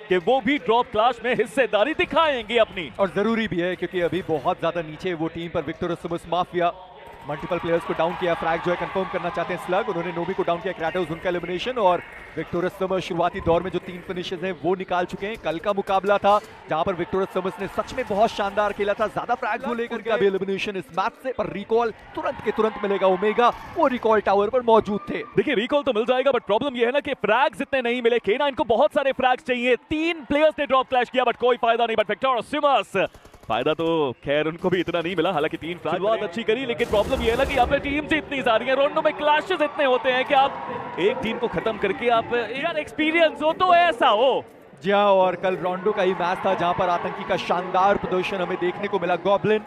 कि वो भी ड्रॉप क्लैश में हिस्सेदारी दिखाएंगे अपनी। और जरूरी भी है क्योंकि अभी बहुत ज्यादा नीचे वो टीम पर विक्टोरस माफिया मल्टीपल प्लेयर्स को डाउन किया। फ्रैग जो है कंफर्म करना चाहते हैं स्लग, उन्होंने नोबी को डाउन किया, क्राटोस उनका एलिमिनेशन, और विक्टोरस शुरुआती दौर में जो 3 फिनिशेस हैं वो निकाल चुके हैं। कल का मुकाबला था जहां पर विक्टोरस ने सच में बहुत शानदार खेला था, ज्यादा फ्रैग्स को लेकर के भी एलिमिनेशन इस मैच से, पर रिकॉल तुरंत के तुरंत मिलेगा। ओमेगा वो रिकॉल टावर पर मौजूद थे। देखिए रिकॉल तो मिल जाएगा बट प्रॉब्लम ये है ना कि फ्रैग्स इतने नहीं मिले। K9 को बहुत सारे फ्रैग्स चाहिए, 3 प्लेयर्स ने ड्रॉप क्लैश किया बट कोई फायदा नहीं। बट विक्टोरस फायदा तो खैर उनको भी इतना नहीं मिला, हालांकि 3 फ्लैग शुरुआत अच्छी करी, लेकिन प्रॉब्लम ये है ना कि यहाँ पे टीम्स इतनी सारी हैं, राउंडों में क्लैशेस इतने होते हैं कि आप एक टीम को खत्म करके आप यार एक्सपीरियंस हो तो ऐसा हो। जी हाँ, और कल राउंडो का ही मैच था जहां पर आतंकी का शानदार प्रदर्शन हमें देखने को मिला। गॉब्लिन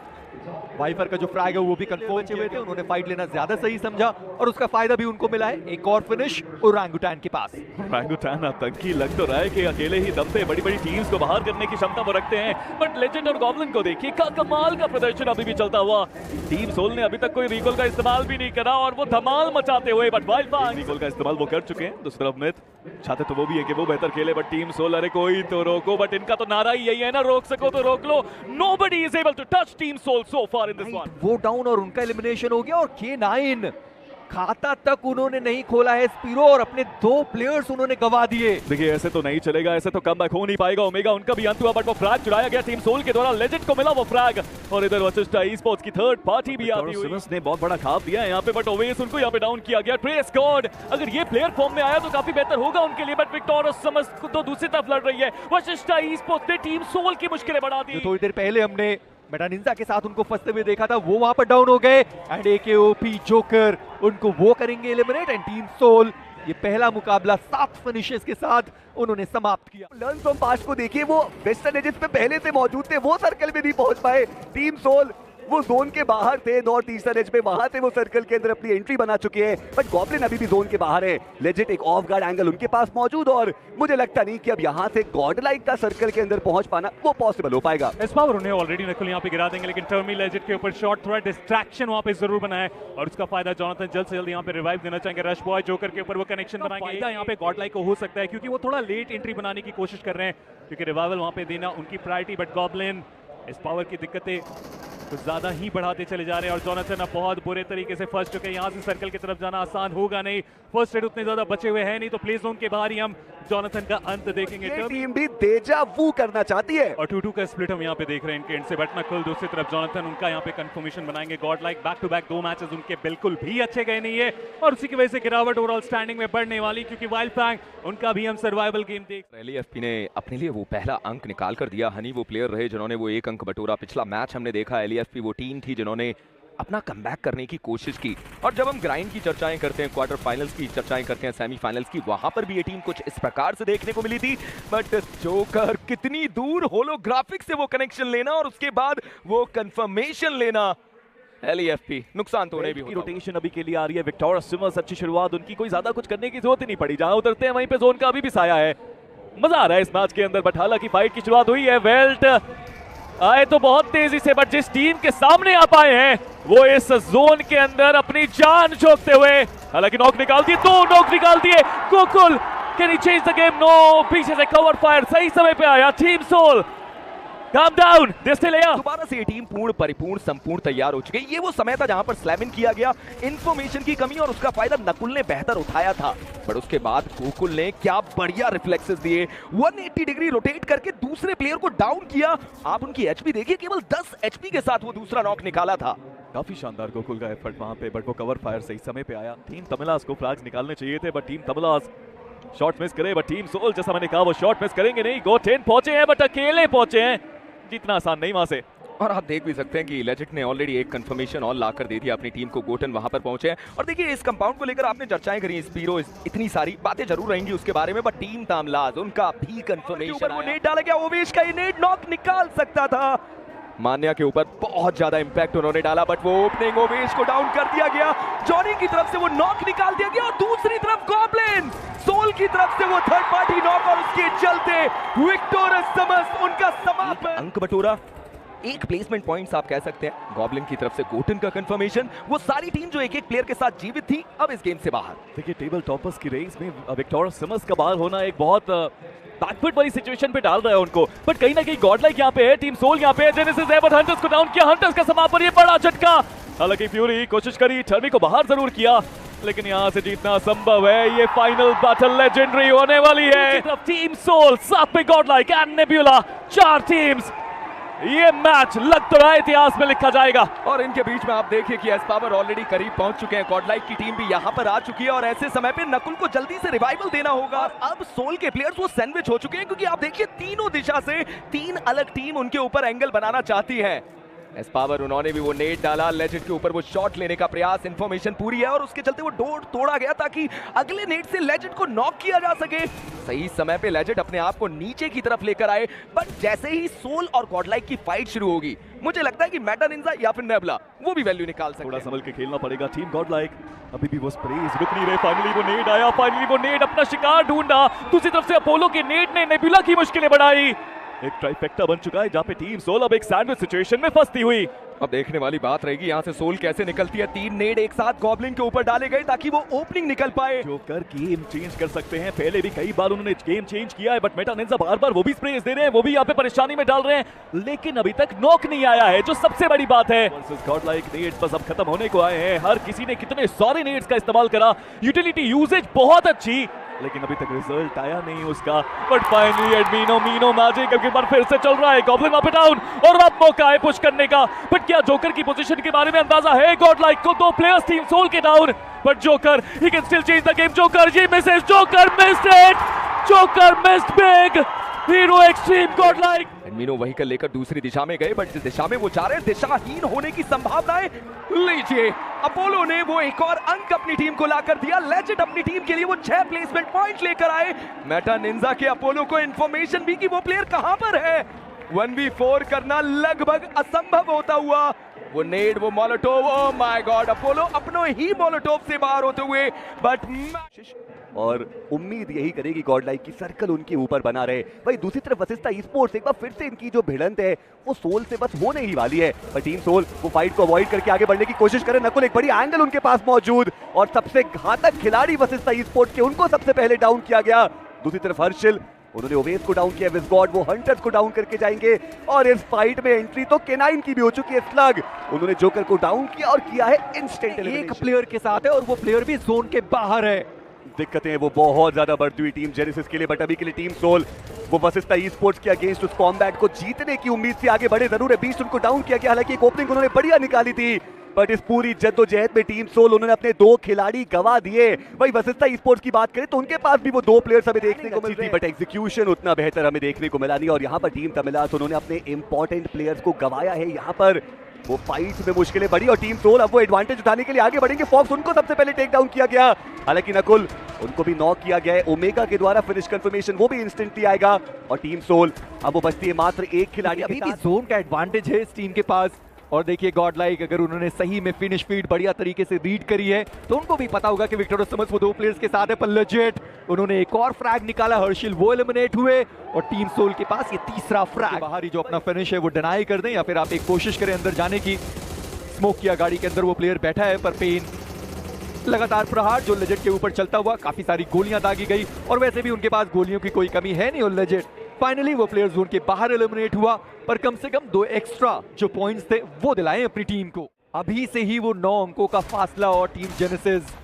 वाइफर का जो फ्रैग है वो भी कंफर्म किए हुए थे, उन्होंने फाइट लेना ज्यादा सही समझा और उसका फायदा भी उनको मिला है। एक और फिनिश ओरांगुटान के पास। ओरांगुटान आतंकी लग तो रहा है कि अकेले ही दम पे बड़ी बड़ी टीम्स को बाहर करने की क्षमता वो रखते हैं, बट लेजेंड और गॉब्लिन को देखिए कमाल का प्रदर्शन अभी भी चलता हुआ। टीम सोल ने अभी तक कोई रिकॉल का इस्तेमाल भी नहीं करा और वो धमाल मचाते हुए, बट वाइल्डफायर रिकॉल का इस्तेमाल वो कर चुके हैं। दूसरी तरफ मिथ चाहते तो वो भी है कि वो बेहतर खेले, बट टीम सोल अरे कोई तो रोको, बट इनका तो नारा ही यही है ना, रोक सको तो रोक लो। Nobody is able to touch Team Soul so far in this one. वो डाउन और उनका एलिमिनेशन हो गया, और K9 खाता तक उन्होंने नहीं खोला है स्पीरो, और अपने 2 प्लेयर्स उन्होंने गवा दिए। देखिए ऐसे तो नहीं चलेगा, ऐसे तो कमबैक हो नहीं पाएगा। ओमेगा उनका भी अंत हुआ बट वो फ्रैग चुराया गया टीम सोल के द्वारा, लेजेंड को मिला वो फ्रैग, और इधर वशिष्ठा ई-स्पोर्ट्स की थर्ड पार्टी भी आती हुई ने बहुत बड़ा खाप दिया है यहाँ पे, बट ओवेस उनको यहाँ पे डाउन किया गया। ट्रेस गॉड अगर ये प्लेयर फॉर्म में आया तो काफी बेहतर होगा उनके लिए, बट विक्टोरस समझ तो दूसरी तरफ लड़ रही है। वशिष्ठा ई-स्पोर्ट्स ने टीम सोल की मुश्किलें बढ़ा दी। थोड़ी देर पहले हमने मेटा निंजा के साथ उनको फंसते हुए देखा था, वो वहां पर डाउन हो गए, एंड AKOP जोकर उनको वो करेंगे एलिमिनेट, एंड टीम सोल ये पहला मुकाबला 7 फिनिशेस के साथ उन्होंने समाप्त किया। लर्न फ्रॉम पास्ट को देखिए, वो वेस्टर्न एजेस पे पहले से मौजूद थे, वो सर्कल में नहीं पहुंच पाए। टीम सोल वो जोन के बाहर थे, नॉर्थ ईस्टर्न एज पे, वहां से वो सर्कल के अंदर अपनी एंट्री बना चुके हैं, बट गॉब्लिन अभी भी जोन के बाहर है। लेजिट एक ऑफ गार्ड एंगल उनके पास मौजूद, और मुझे लगता नहीं कि अब यहां से गॉड लाइक का सर्कल के अंदर पहुंच पाना वो पॉसिबल हो पाएगा। इस पावर उन्हें ऑलरेडी नकुल यहां पे गिरा देंगे, लेकिन टर्मी लेजिट के ऊपर शॉट थोड़ा डिस्ट्रैक्शन वहां पे जरूर बना है, और उसका फायदा जोनाथन जल्द से जल्द यहां पे रिवाइव देना चाहेंगे। रश बॉय जोकर के ऊपर वो कनेक्शन बनाएंगे, फायदा यहां पे गॉड लाइक को हो सकता है क्योंकि वो थोड़ा लेट एंट्री बनाने की कोशिश कर रहे हैं, क्योंकि रिवाइवल वहां पे देना उनकी प्रायोरिटी, बट गॉब्लिन इस पावर की दिक्कतें कुछ ज्यादा ही बढ़ाते चले जा रहे हैं, और जोनाथन अब बहुत बुरे तरीके से फंस चुके हैं। यहाँ से सर्कल की तरफ जाना आसान होगा नहीं, फर्स्ट एड उतने ज्यादा बचे हुए हैं नहीं, तो प्ले जोन के बाहर ही हम जोनाथन का अंत देखेंगे। ये टीम भी डेजा वू करना चाहती है, और 2-2 का स्प्लिट हम यहाँ पे देख रहे हैं इनके एंड से, बट नकुल दूसरी तरफ जोनाथन उनका यहाँ पे कंफर्मेशन बनाएंगे। God like back to back 2 matches उनके बिल्कुल भी अच्छे गए नहीं है, और उसी की वजह से गिरावट ओवरऑल स्टैंडिंग में बढ़ने वाली, क्योंकि वाइल्ड फैंग उनका भी हम सर्वाइवल गेम देख। LAFP ने अपने लिए वो पहला अंक निकाल कर दिया। हनी वो प्लेयर रहे जिन्होंने वो 1 अंक बटोरा। पिछला मैच हमने देखा LAFP वो टीम थी जिन्होंने अपना कमबैक करने की कोशिश की, और जब हम ग्राइंड की चर्चाएं करते हैं, क्वार्टर फाइनल्स की चर्चाएं करते हैं, सेमीफाइनल्स की, वहां पर भी ये टीम कुछ इस प्रकार से देखने को मिली थी। बट जोकर कितनी दूर होलोग्राफिक से वो कनेक्शन लेना और उसके बाद वो कंफर्मेशन लेना, LAFP नुकसान तो उन्हें भी होता। रोटेशन अभी के लिए आ रही है। विक्टोरस अच्छी शुरुआत उनकी, कोई ज्यादा कुछ करने की जरूरत ही नहीं पड़ी, जहां उतरते हैं वहीं पे जोन का अभी भी साया है। मजा आ रहा है इस मैच के अंदर, बट हालांकि फाइट की शुरुआत हुई है। वेल्ट आए तो बहुत तेजी से, बट जिस टीम के सामने आप आए हैं वो इस जोन के अंदर अपनी जान झोंकते हुए, हालांकि नॉक निकाल दिए, 2 नॉक निकाल दिए। Gokul can he change the game? No, पीछे से कवर फायर सही समय पे आया टीम सोल। काम डाउन, दोबारा से ये टीम पूर्ण परिपूर्ण संपूर्ण तैयार हो चुकी है। ये वो समय था जहां पर स्लैमिन किया गया, इंफॉर्मेशन की कमी और उसका फायदा नकुल ने बेहतर उठाया था, पर उसके बाद गोकुल ने क्या बढ़िया रिफ्लेक्सेस दिए, 180 डिग्री रोटेट करके दूसरे प्लेयर को डाउन किया। आप उनकी एचपी देखिए, केवल 10 एचपी के साथ वो दूसरा नॉक निकाला था। काफी शानदार गोकुल का एफर्ट वहां पे, बट वो कवर फायर सही समय पे आया। टीम तमिलास को फ्लैग्स निकालने चाहिए थे, बट टीम तमिलास शॉट मिस करे, बट टीम सोल जैसा मैंने कहा वो शॉट मिस करेंगे नहीं। GOAT10 पहुंचे हैं, बट अकेले पहुंचे हैं, जितना आसान नहीं वहां से। और आप देख भी सकते हैं कि लेजिट ने ऑलरेडी एक कंफर्मेशन और लाकर दे दिया अपनी टीम को। गोटन वहां पर पहुंचे हैं, और देखिए इस कंपाउंड को लेकर आपने चर्चाएं करी, स्पीरो इतनी सारी बातें जरूर रहेंगी उसके बारे में, बट टीम तामलाज उनका भी कंफर्मेशन, वो नेट डाला गया, ओवेश का ये नेट नॉक निकाल सकता था। मान्या के ऊपर बहुत ज्यादा इंपैक्ट उन्होंने डाला, बट वो ओपनिंग ओवेश को डाउन कर दिया गया। जॉनी की तरफ से वो नॉक निकाल दिया गया, और दूसरी तरफ गॉब्लिन सोल की तरफ से वो थर्ड पार्टी नॉक, और उसके चलते विक्टोरस उनका समापन अंक बटोरा। 1 प्लेसमेंट पॉइंट्स आप कह सकते हैं। गॉब्लिन की तरफ से गोटन का कंफर्मेशन, वो सारी टीम जो एक प्लेयर के साथ जीवित थी अब इस गेम से बाहर। देखिए टेबल टॉपर्स की रेस में विक्टोरस का बाहर होना एक बहुत बैकवर्ड वाली सिचुएशन पे डाल रहा है उनको, बट कहीं ना कहीं गॉडलाइक यहाँ पे है, टीम सोल यहाँ पे है, जेनेसिस है, बट हंटर्स को डाउन किया, हंटर्स का समापन, ये बड़ा झटका। हालांकि फ्यूरी कोशिश करी, टर्मी को बाहर जरूर किया, लेकिन यहाँ से जीतना संभव है। ये फाइनल बैटल लेजेंडरी होने वाली है। टीम सोल साथ में गॉडलाइक एंड नेबुला, 4 टीम्स, ये मैच लग तो रहा है इतिहास में लिखा जाएगा। और इनके बीच में आप देखिए कि एस पावर ऑलरेडी करीब पहुंच चुके हैं, गॉडलाइक की टीम भी यहां पर आ चुकी है और ऐसे समय पे नकुल को जल्दी से रिवाइवल देना होगा। अब सोल के प्लेयर्स वो सैंडविच हो चुके हैं, क्योंकि आप देखिए तीनों दिशा से 3 अलग टीम उनके ऊपर एंगल बनाना चाहती है। एस पावर उन्होंने भी वो नेट डाला, लेजेंड के ऊपर वो शॉट लेने का प्रयास, इन्फॉर्मेशन पूरी है और उसके चलते वो डोर तोड़ा गया ताकि अगले नेट से लेजेंड को नॉक किया जा सके। सही समय पे लेजेंड अपने आप को नीचे की तरफ लेकर आए, बट जैसे ही सोल और गॉडलाइक की फाइट शुरू होगी, मुझे लगता है कि मेटा निंजा या फिर नेबुला वो भी वैल्यू निकाल सकते हैं। थोड़ा संभल के खेलना पड़ेगा टीम गॉडलाइक, अभी भी वो स्प्रेज रुक नहीं रहे। फाइनली वो नेट आया, फाइनली वो नेट अपना शिकार ढूंढा, दूसरी तरफ से अपोलो के नेट ने नेबुला की मुश्किलें बढ़ाई। एक ट्राइफेक्टा बन चुका है जहां पे टीम सोल अब एक सैंडविच सिचुएशन में फंसती हुई। अब देखने वाली बात रहेगी यहाँ से सोल कैसे निकलती है। 3 नेड एक साथ गॉब्लिन के ऊपर डाले गए ताकि वो ओपनिंग निकल पाए। जोकर गेम चेंज कर सकते हैं, पहले भी कई बार उन्होंने गेम चेंज किया है, बट मेटा निंजा बार-बार वो भी स्प्रेस दे रहे हैं, वो भी यहाँ पे परेशानी में डाल रहे हैं, लेकिन अभी तक नॉक नहीं आया है, जो सबसे बड़ी बात है। वर्सेस गॉडलाइक नेट बस अब खत्म होने को आए हैं। हर किसी ने कितने सारे नेट्स का इस्तेमाल करा, यूटिलिटी यूजेज बहुत अच्छी, लेकिन अभी तक रिजल्ट आया नहीं उसका। बट फाइनली एडमिनो मीनो मैजिक एक बार फिर से चल रहा है, गॉब्लिन वहां पे डाउन और अब मौका है पुश करने का। बट क्या जोकर की पोजीशन के बारे में अंदाजा है गॉडलाइक को? 2 प्लेयर्स टीम सोल के down, but Joker he can still change the game. Joker ये misses, Joker missed it, Joker missed big, Hero Xtreme Godlike. Admino vehicle लेकर दूसरी दिशा में गए, बट जिस दिशा में वो जा रहे हैं दिशाहीन होने की संभावनाएं। लीजिए अपोलो ने वो एक और अंक अपनी टीम को लाकर दिया। लेजेंड अपनी टीम के लिए वो 6 प्लेसमेंट पॉइंट लेकर आए। मेटा निंजा के अपोलो को इंफॉर्मेशन भी कि वो प्लेयर कहां पर है। 1v4 करना लगभग असंभव होता हुआ। वो नेड, वो Molotov, oh my God, Apollo अपनों ही मोलोटोव से बाहर होते हुए, बट और उम्मीद यही करेगी गॉडलाइक की सर्कल उनके ऊपर बना रहे। भाई दूसरी तरफ वशिष्ठा ई-स्पोर्ट्स एक बार फिर से इनकी जो भिड़ंत है वो सोल से बस होने ही वाली है, पर टीम सोल वो फाइट को अवॉइड करके आगे बढ़ने की कोशिश करे। नकुल एक बड़ी एंगल उनके पास मौजूद और सबसे घातक खिलाड़ी वशिष्ठा ई-स्पोर्ट्स के, उनको सबसे पहले डाउन किया गया। दूसरी तरफ हर्षिल, उन्होंने ओवेस को डाउन किया, विस्गॉड वो हंटर्स को डाउन करके जाएंगे और इस फाइट में एंट्री तो केनाइन की भी हो चुकी है। स्लग उन्होंने जोकर को डाउन किया और किया है इंस्टेंट एलिमिनेशन। एक प्लेयर के साथ है और वो प्लेयर भी जोन के बाहर है। दिक्कतें वो बहुत ज्यादा बढ़ती हुई टीम जेनेसिस के लिए, बट अभी के लिए टीम सोल वो वशिष्ठा ई-स्पोर्ट्स के अगेंस्ट उस कॉम्बैट को जीतने की उम्मीद से आगे बढ़े जरूर है। बीस्ट उनको डाउन किया गया, हालांकि एक ओपनिंग उन्होंने बढ़िया निकाली थी, बट इस पूरी जद्दोजहद में टीम सोल उन्होंने अपने 2 खिलाड़ी गवा दिए। वही वशिष्ठा ई-स्पोर्ट्स की बात करें तो उनके पास भी वो 2 प्लेयर्स हमें देखने को मिलते हैं, बट एग्जीक्यूशन उतना बेहतर हमें देखने को मिला नहीं। और यहाँ पर टीम तमिलास उन्होंने अपने इंपॉर्टेंट प्लेयर्स को गवाया है। यहाँ पर वो फाइट में मुश्किलें बढ़ी और टीम सोल अब वो एडवांटेज उठाने के लिए आगे बढ़ेंगे। फॉक्स उनको सबसे पहले टेक डाउन किया गया, हालांकि नकुल उनको भी नॉक किया गया है। ओमेगा के द्वारा फिनिश कंफर्मेशन वो भी इंस्टेंटली आएगा और टीम सोल अब वो बचती है मात्र 1 खिलाड़ी। अभी भी जोन का एडवांटेज है इस टीम के पास। और देखिए गॉडलाइक अगर उन्होंने सही में फिनिश फीड बढ़िया तरीके से रीड करी है तो उनको भी पता होगा कि विक्टोरियस समर्स वो 2 प्लेयर्स के साथ है। पर लेजेंड उन्होंने एक और फ्रैग निकाला, हर्षिल वो एलिमिनेट हुए और टीम सोल के पास ये तीसरा फ्रैग। बाहर ही जो अपना फिनिश है वो डिनाई कर दें या फिर आप एक कोशिश करें अंदर जाने की। स्मोक किया, गाड़ी के अंदर वो प्लेयर बैठा है, पर पेन लगातार प्रहार जो लेजेंड के ऊपर चलता हुआ, काफी सारी गोलियां दागी गई और वैसे भी उनके पास गोलियों की कोई कमी है नहीं। और लेजेंड फाइनली वो प्लेयर जोन के बाहर एलिमिनेट हुआ, पर कम से कम 2 एक्स्ट्रा जो पॉइंट्स थे वो दिलाएं अपनी टीम को। अभी से ही वो 9 अंकों का फासला और टीम जेनेसिस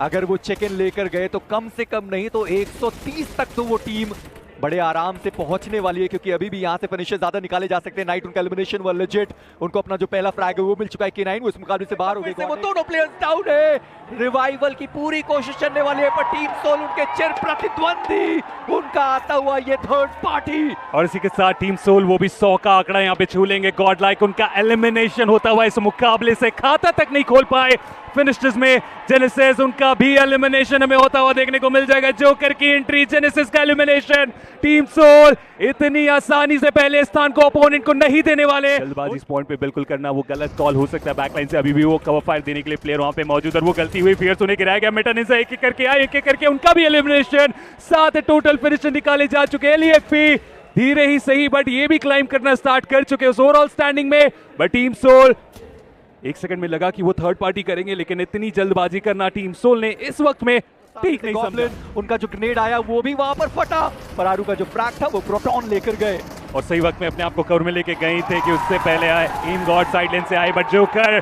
अगर वो चेक इन लेकर गए तो कम से कम नहीं तो 130 तक तो वो टीम बड़े आराम से पहुंचने वाली है, क्योंकि अभी भी यहां से फिनिशर ज्यादा निकाले जा सकते हैं। नाइट उनका एलिमिनेशन हुआ, लेजेंड उनको अपना जो पहला फ्रैग है वो मिल चुका है। K9 वो इस मुकाबले से बाहर हो गए, वो दोनों प्लेयर्स डाउन है। रिवाइवल की पूरी कोशिश करने वाली है, पर टीम सोल उनके चिर प्रतिद्वंदी उनका आता हुआ ये थर्ड पार्टी। और इसी के साथ टीम सोल वो भी 100 का आंकड़ा यहाँ पे छू लेंगे। गॉडलाइक उनका एलिमिनेशन होता हुआ इस मुकाबले से खाता तक नहीं खोल पाए। फिनिशर्स में जेनेसिस उनका भी एलिमिनेशन हमें होता हुआ देखने को मिल जाएगा। जोकर की एंट्री, जेनेसिस का एलिमिनेशन। टीम सोल इतनी आसानी से पहले स्थान को अपोनेंट को नहीं देने वाले। जल्दबाजी इस पॉइंट पे बिल्कुल करना वो गलत कॉल हो सकता है। बैकलाइन से अभी भी वो कवर फायर देने के लिए प्लेयर वहां पे मौजूद और वो गलती हुई, फियर्स उन्हें गिराया गया। मेटा निंजा एक एक करके आए, एक एक करके उनका भी एलिमिनेशन। 7 टोटल फिनिशर निकाले जा चुके हैं। LFP धीरे ही सही बट ये भी क्लाइम करना स्टार्ट कर चुके हैं उस ओवरऑल स्टैंडिंग में। बट टीम सोल 1 सेकंड में लगा कि वो थर्ड पार्टी करेंगे, लेकिन इतनी जल्दबाजी करना टीम सोल ने इस वक्त में ठीक नहीं समझा। उनका जो ग्रेनेड आया वो भी वहां पर फटा, परारू का जो फ्रैग था वो प्रोटॉन लेकर गए और सही वक्त में अपने आप को कवर में लेके गए थे कि उससे पहले आए इन गॉड साइड लेन से आए, बट जोकर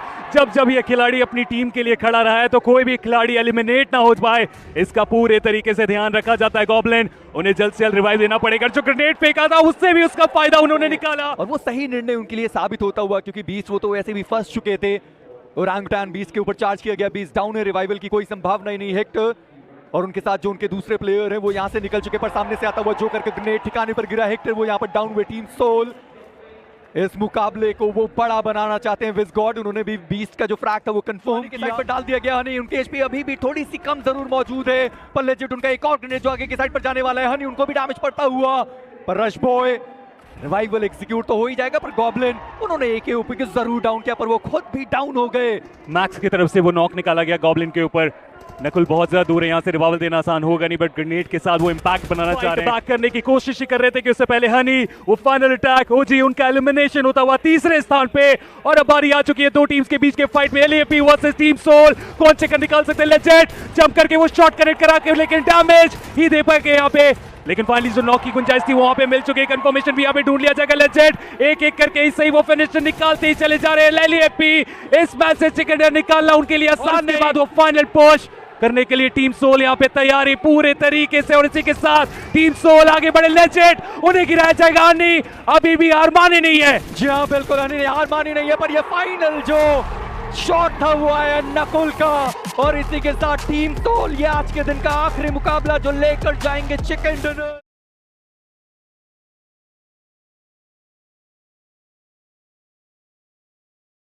जब ये खिलाड़ी अपनी टीम के लिए खड़ा रहा है तो कोई भी खिलाड़ी एलिमिनेट ना हो पाए, इसका पूरे तरीके से ध्यान रखा जाता है। गॉब्लिन उन्हें जल्द से जल्द रिवाइव देना पड़ेगा। जो ग्रेनेड फेंका था उससे भी उसका फायदा उन्होंने निकाला और वो सही निर्णय उनके लिए साबित होता हुआ, क्योंकि बीस्ट वो तो वैसे भी फंस चुके थे। ओरंगुटान बीस्ट के ऊपर चार्ज किया गया, बीस्ट डाउन है, रिवाइवल की कोई संभावना ही नहीं। हेक्टर और उनके साथ जो उनके दूसरे प्लेयर हैं वो यहाँ से निकल चुके, पर सामने से आता हुआ जोकर का ग्रेनेड ठिकाने पर गिरा। हेक्टर वो यहाँ पर डाउन हुए। टीम सोल इस मुकाबले को वो बड़ा बनाना चाहते हैं। विज़गॉड उन्होंने भी बीस्ट का जो फ्रैग था वो कंफर्म की साइड पर डाल दिया गया। हनी उनके एचपी अभी भी थोड़ी सी कम जरूर मौजूद है, पर लेजिट उनका एक और ग्रेनेड जो आगे की साइड पर जाने वाला है। हनी उनको भी डैमेज पड़ता हुआ, पर रश बॉय रिवाइवल एग्जीक्यूट तो हो ही जाएगा, पर गॉब्लिन उन्होंने एक ओपी को जरूर डाउन किया, पर वो खुद भी डाउन हो गए। मैक्स की तरफ से वो नॉक निकाला गया गॉब्लिन के ऊपर। नकुल बहुत ज्यादा दूर है, यहाँ से रिवाइवल देना आसान होगा नहीं, बट ग्रेनेड के साथ वो इंपैक्ट बनाना चाह रहे हैं। बैक करने की कोशिश ही कर रहे थे कि उससे पहले हनी वो फाइनल अटैक हो जी, उनका एलिमिनेशन होता हुआ तीसरे स्थान पे। और अब बारी आ चुकी है दो टीम्स के बीच के फाइट में, एलएपी वर्सेस टीम सोल। कौन चेकर निकाल सकते हैं? लेजेंड जंप करके वो शॉट कनेक्ट करा के, लेकिन डैमेज ही दे पाएंगे यहाँ पे। लेकिन फाइनली जो नॉक की गुंजाइश थी वहां पे मिल चुकी है। कंफर्मेशन भी यहाँ पे ढूंढ लिया जाएगा। लेजेंड एक एक करके ही सही वो फिनिश निकालते ही चले जा रहे हैं। एलएपी इस मैच से चिकन डिनर निकालना उनके लिए आसान नहीं, बाद वो फाइनल पुश करने के लिए टीम सोल यहाँ पे तैयारी पूरे तरीके से, और इसी के साथ टीम सोल आगे बढ़े। लेजेंड उन्हें गिराया जाएगा। हनी अभी भी हार मानी नहीं है। जी हाँ बिल्कुल, हनी ने हार मानी नहीं है, पर ये फाइनल जो शॉट था वो आया नकुल का, और इसी के साथ टीम सोल ये आज के दिन का आखिरी मुकाबला जो लेकर जाएंगे चिकन डिनर।